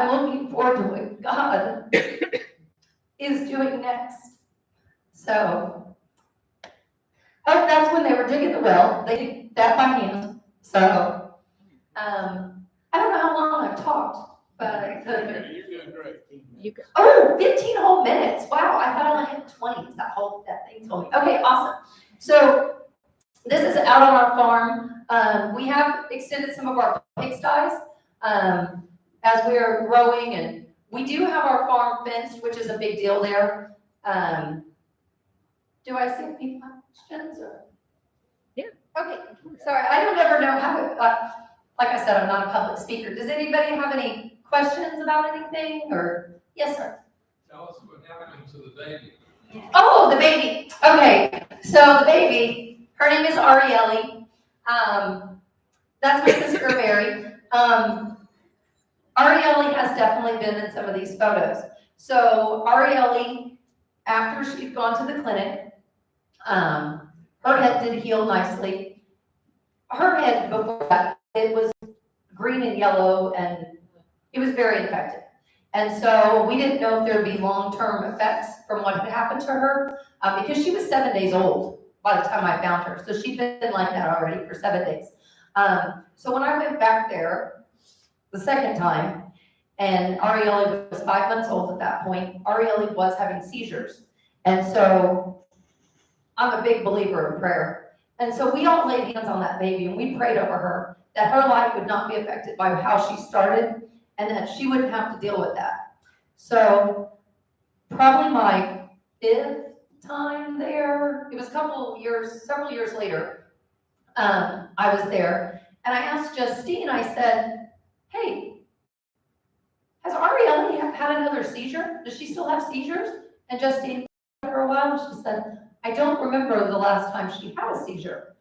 I'm looking forward to what God is doing next. So, oh, that's when they were digging the well. They did that by hand. So, I don't know how long I've talked, but You're doing great. oh, 15 whole minutes. Wow, I thought I only had 20. That thing told me. Okay, awesome. So this is out on our farm. We have extended some of our pigsties as we are growing, and we do have our farm fenced, which is a big deal there. Do I see any questions? Or? Yeah. Okay. Sorry, I don't ever know how to. Like I said, I'm not a public speaker. Does anybody have any questions about anything? Or yes, sir. Tell us what happened to the baby. Oh, the baby. Okay, so the baby, her name is Arielle. That's my sister Mary. Arielle has definitely been in some of these photos. So Arielle, after she'd gone to the clinic, her head did heal nicely. Her head before that, it was green and yellow, and it was very infected. And so we didn't know if there would be long-term effects from what had happened to her because she was 7 days old by the time I found her. So she'd been like that already for 7 days. So when I went back there the second time, and Arielle was 5 months old at that point, Arielle was having seizures. And so I'm a big believer in prayer. And so we all laid hands on that baby and we prayed over her that her life would not be affected by how she started and that she wouldn't have to deal with that. So probably my 5th time there, it was several years later, I was there and I asked Justine, I said, hey, has Arielle had another seizure? Does she still have seizures? And Justine, for a while, she said, I don't remember the last time she had a seizure.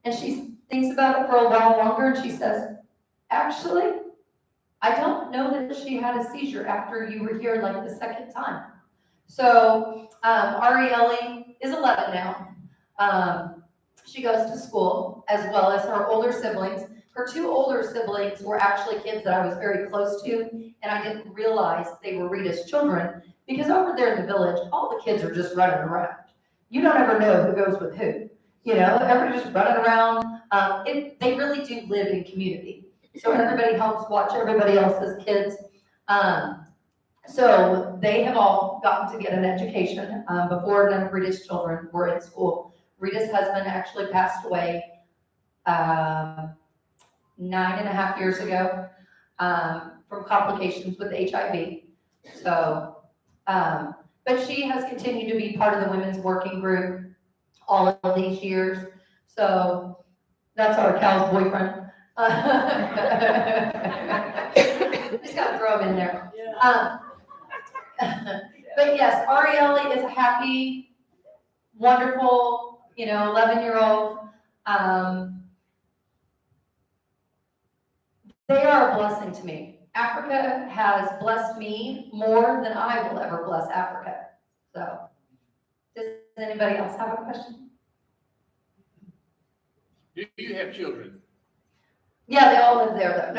And she thinks about it for a while longer and she says, actually, I don't know that she had a seizure after you were here like the second time. So Arielle is 11 now. She goes to school as well as her older siblings. Her 2 older siblings were actually kids that I was very close to, and I didn't realize they were Rita's children because over there in the village, all the kids are just running around. You don't ever know who goes with who. You know, everybody's just running around. They really do live in community. So everybody helps watch everybody else's kids. So they have all gotten to get an education before none of Rita's children were in school. Rita's husband actually passed away 9.5 years ago from complications with HIV. So, but she has continued to be part of the women's working group all of these years. So that's our Cal's boyfriend. Just gotta throw him in there. But yes, Arielle is a happy, wonderful, 11-year-old. They are a blessing to me. Africa has blessed me more than I will ever bless Africa. So, does anybody else have a question? Do you have children? Yeah, they all live there though.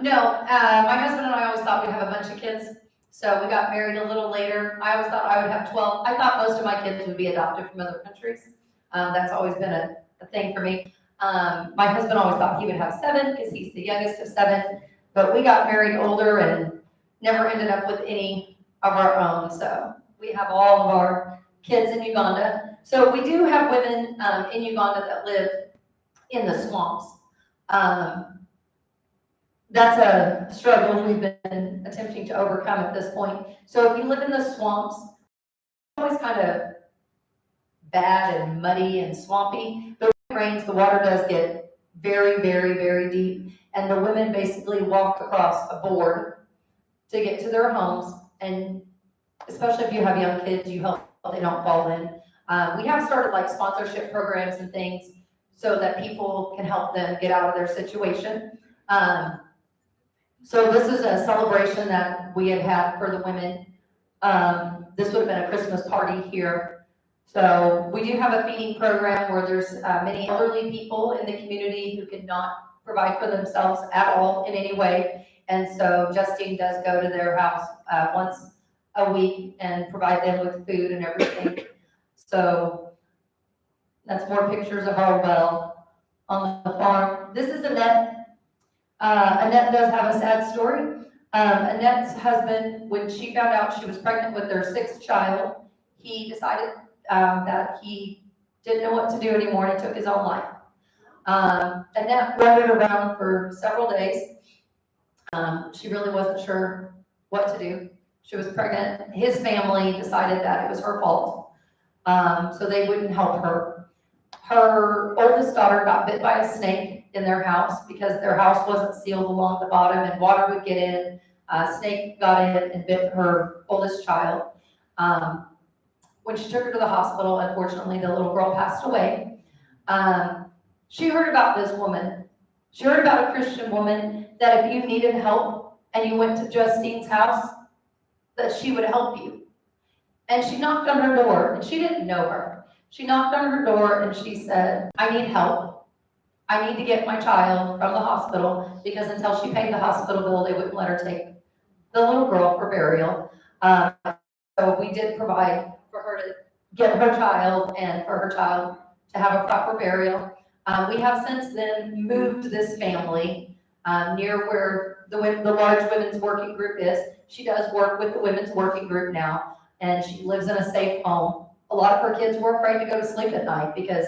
No, my husband and I always thought we'd have a bunch of kids. So we got married a little later. I always thought I would have 12. I thought most of my kids would be adopted from other countries. That's always been a thing for me. My husband always thought he would have 7 because he's the youngest of 7. But we got married older and never ended up with any of our own. So we have all of our kids in Uganda. So we do have women in Uganda that live in the swamps. That's a struggle we've been attempting to overcome at this point. So if you live in the swamps, it's always kind of bad and muddy and swampy. The rains, the water does get very, very, very deep. And the women basically walk across a board to get to their homes. And especially if you have young kids, you help they don't fall in. We have started like sponsorship programs and things so that people can help them get out of their situation. So this is a celebration that we had for the women. This would have been a Christmas party here. So we do have a feeding program where there's many elderly people in the community who cannot provide for themselves at all in any way. And so Justine does go to their house once a week and provide them with food and everything. So that's more pictures of our well on the farm. This is Annette. Annette does have a sad story. Annette's husband, when she found out she was pregnant with their 6th child, he decided that he didn't know what to do anymore and he took his own life. Annette wandered around for several days. She really wasn't sure what to do. She was pregnant. His family decided that it was her fault, so they wouldn't help her. Her oldest daughter got bit by a snake in their house because their house wasn't sealed along the bottom and water would get in. Snake got in and bit her oldest child. When she took her to the hospital, unfortunately, the little girl passed away. She heard about this woman. She heard about a Christian woman that if you needed help and you went to Justine's house, that she would help you. And she knocked on her door, and she didn't know her. She knocked on her door and she said, I need help. I need to get my child from the hospital because until she paid the hospital bill, they wouldn't let her take the little girl for burial. So we did provide for her to get her child and for her child to have a proper burial. We have since then moved this family near where the large women's working group is. She does work with the women's working group now, and she lives in a safe home. A lot of her kids were afraid to go to sleep at night because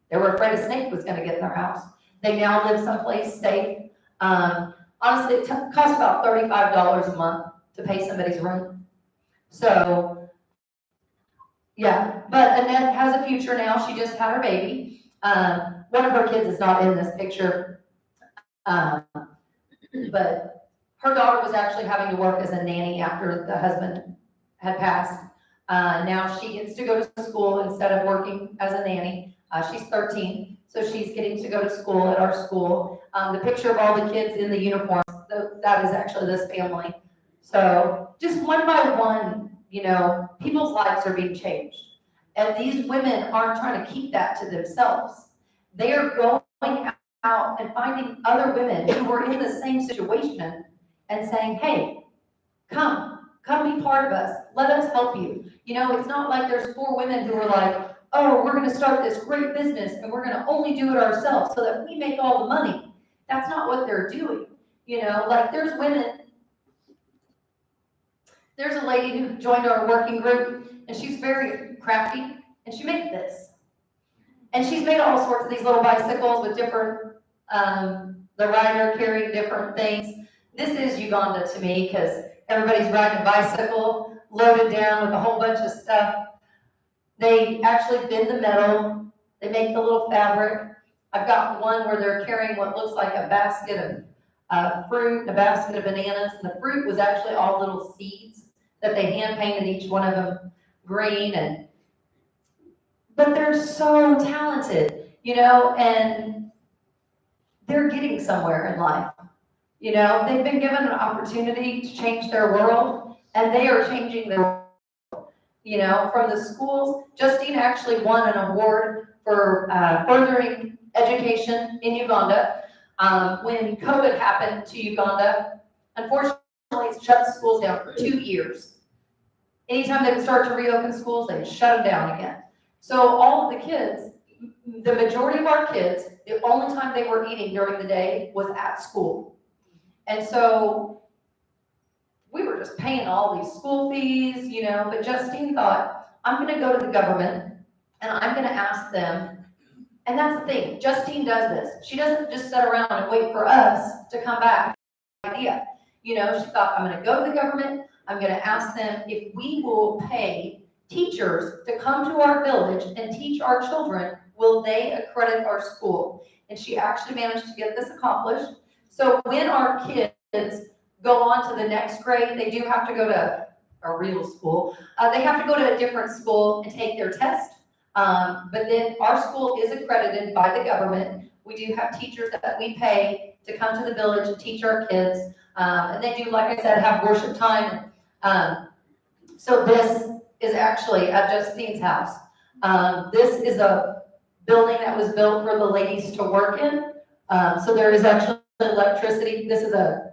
they were afraid a snake was going to get in their house. They now live someplace safe. Honestly, it costs about $35 a month to pay somebody's rent. So, yeah, but Annette has a future now. She just had her baby. One of her kids is not in this picture, but her daughter was actually having to work as a nanny after the husband had passed. Now she gets to go to school instead of working as a nanny. She's 13, so she's getting to go to school at our school. The picture of all the kids in the uniforms, that is actually this family. So just one by one, people's lives are being changed. And these women aren't trying to keep that to themselves. They are going out and finding other women who are in the same situation and saying, hey, come be part of us. Let us help you. It's not like there's 4 women who are like, oh, we're going to start this great business and we're going to only do it ourselves so that we make all the money. That's not what they're doing. Like there's women. There's a lady who joined our working group and she's very crafty and she made this. And she's made all sorts of these little bicycles with different, the rider carrying different things. This is Uganda to me because everybody's riding a bicycle loaded down with a whole bunch of stuff. They actually bend the metal. They make the little fabric. I've got one where they're carrying what looks like a basket of fruit and a basket of bananas. And the fruit was actually all little seeds that they hand painted each one of them green. But they're so talented, and they're getting somewhere in life. They've been given an opportunity to change their world, and they are changing their world. From the schools, Justine actually won an award for furthering education in Uganda. When COVID happened to Uganda, unfortunately, it shut schools down for 2 years. Anytime they would start to reopen schools, they'd shut them down again. So all of the kids, the majority of our kids, the only time they were eating during the day was at school. And so we were just paying all these school fees, but Justine thought, I'm going to go to the government and I'm going to ask them. And that's the thing, Justine does this. She doesn't just sit around and wait for us to come back with an idea. She thought, I'm going to go to the government. I'm going to ask them if we will pay teachers to come to our village and teach our children, will they accredit our school? And she actually managed to get this accomplished. So when our kids go on to the next grade, they do have to go to a real school. They have to go to a different school and take their test. But then our school is accredited by the government. We do have teachers that we pay to come to the village and teach our kids. And they do, like I said, have worship time. So this is actually at Justine's house. This is a building that was built for the ladies to work in. So there is actually electricity. This is a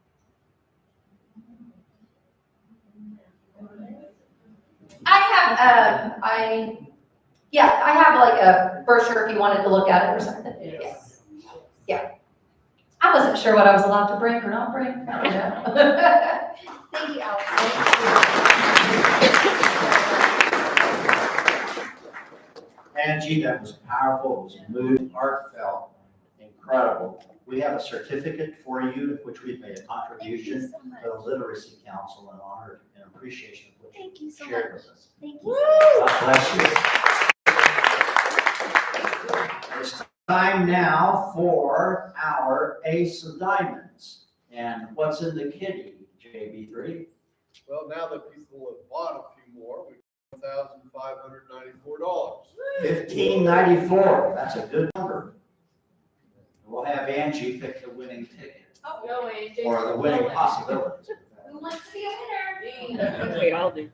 I have like a brochure if you wanted to look at it or something. Yeah. I wasn't sure what I was allowed to bring or not bring. I don't know. Thank you, Alex. Angie, that was powerful, it was moving, heartfelt, incredible. We have a certificate for you, which we've made a contribution so much. to the Literacy Council in honor and appreciation of what Thank you you so shared much. with us. Thank you. God bless you. It's time now for our Ace of Diamonds. And what's in the kitty, JB3? Well, now that people have bought a few more, we've $1,594. $15.94, that's a good number. We'll have Angie pick the winning ticket, Oh, no, Angie. or the winning possibility. Who wants to be a winner? We all do.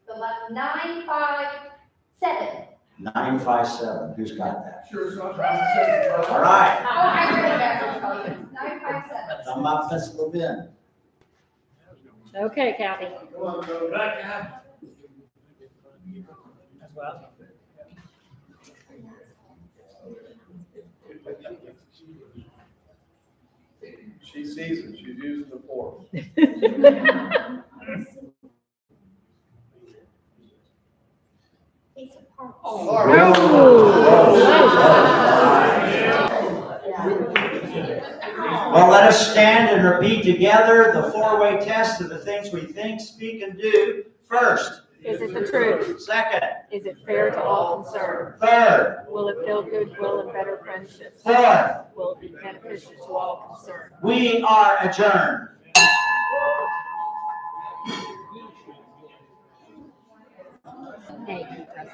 The 957. 957, who's got that? Sure, so All right, Oh, I read it back, I'll tell you. 957. come up, Miss Levin. Okay, Kathy. Come on, go back now. She sees it, she's using the form. Ace of Hearts. Well, let us stand and repeat together the four-way test of the things we think, speak, and do. First. Is it the truth? Second. Is it fair to all concerned? Third. Will it build goodwill and better friendships? Fourth. Will it be beneficial to all concerned? We are adjourned. Thank you, President.